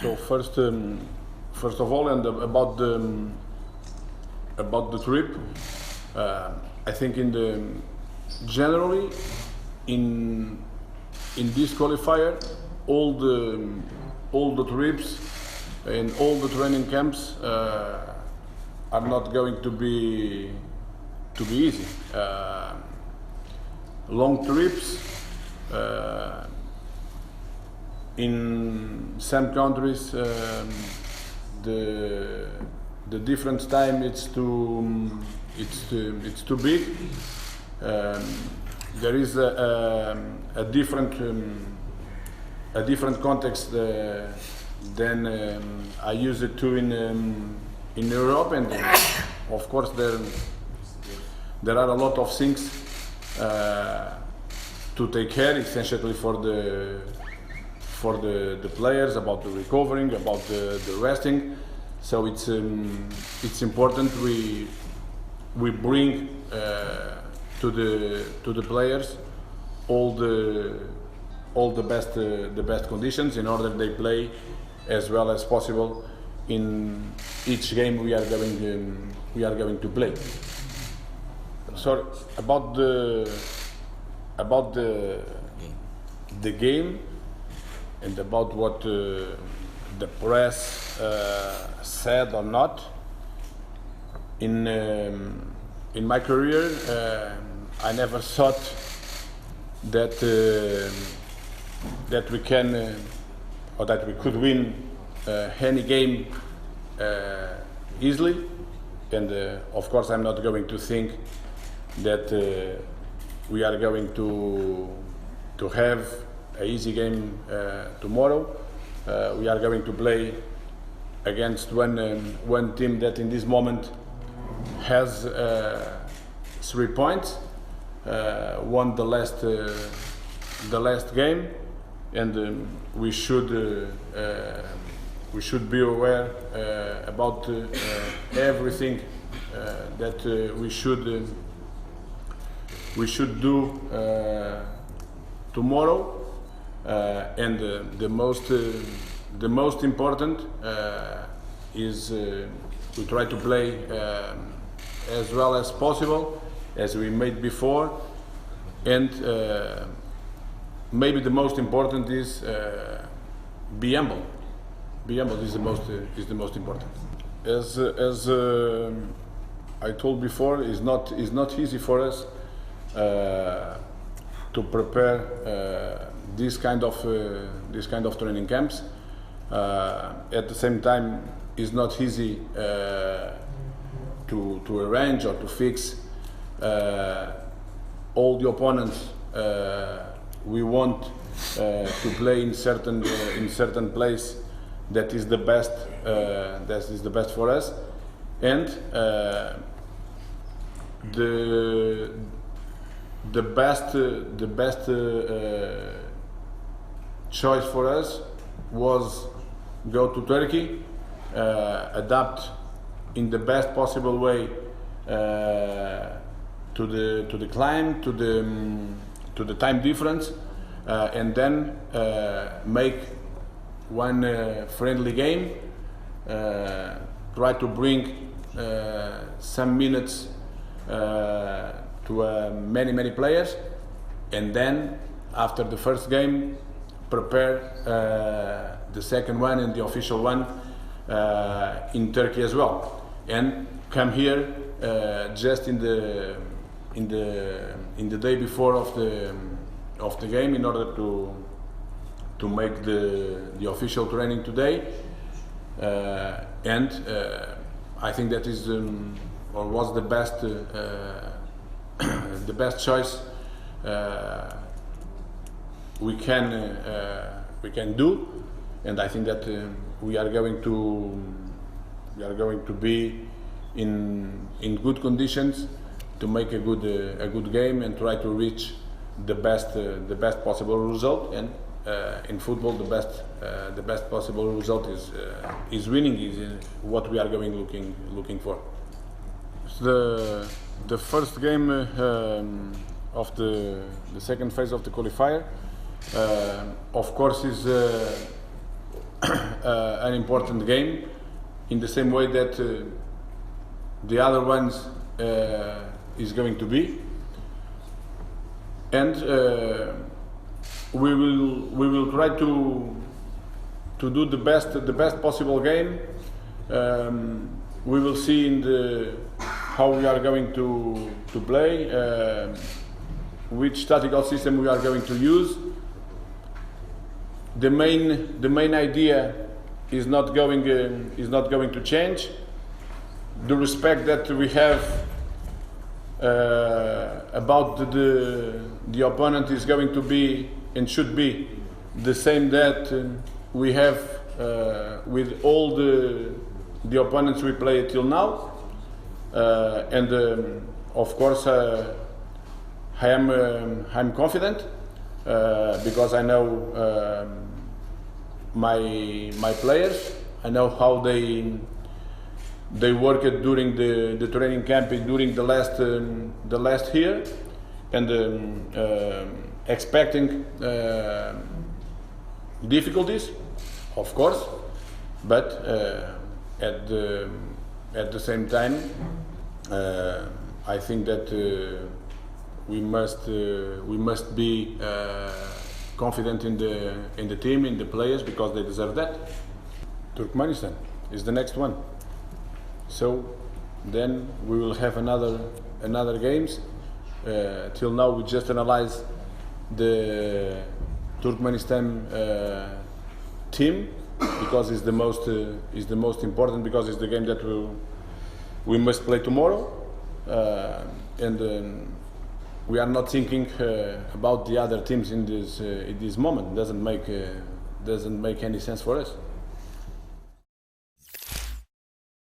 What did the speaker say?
So first of all, and about the trip, I think generally in this qualifier, all the trips and all the training camps are not going to be easy. Long trips. In some countries, the difference time it's too big. There is a different context than I use it to in Europe, and of course there are a lot of things to take care, essentially for the players, about the recovering, about the resting. So it's important we bring to the players all the best conditions in order they play as well as possible in each game we are going to play. So about the game and about what the press said or not. In my career, I never thought that we can or that we could win any game easily, and of course I'm not going to think that we are going to have an easy game tomorrow. We are going to play against one team that in this moment has 3 points, won the last game, and we should be aware about everything that we should do tomorrow, and the most important is we try to play as well as possible as we made before, and maybe the most important is be humble. Be humble is the most important. As I told before, it's not easy for us to prepare this kind of training camps. At the same time, it's not easy to arrange or to fix all the opponents we want to play in certain place that is the best for us, and the best choice for us was go to Turkey, adapt in the best possible way to the climb, to the time difference, and then make one friendly game, try to bring some minutes to many players, and then after the first game prepare the second one and the official one in Turkey as well, and come here just in the day before of the game in order to make the official training today, and I think that is or was the best choice we can do, and I think that we are going to be in good conditions to make a good game and try to reach the best possible result. And in football, the best possible result is winning. Is what we are looking for. The first game of the second phase of the qualifier, of course, an important game, in the same way that the other ones is going to be, and we will try to do the best possible game. We will see in how we are going to play, which tactical system we are going to use. The main idea is not going to change. The respect that we have about the opponent is going to be and should be the same that we have with all the opponents we play till now, and of course I'm confident because I know my players. I know how they worked during the training camp during the last year, and expecting difficulties, of course, but at the same time, I think that we must be confident in the team, in the players, because they deserve that. Turkmenistan is the next one, so then we will have another games. Till now we just analyze the Turkmenistan team, because it's the most important, because it's the game that we must play tomorrow, and we are not thinking about the other teams in this moment. Doesn't make any sense for us.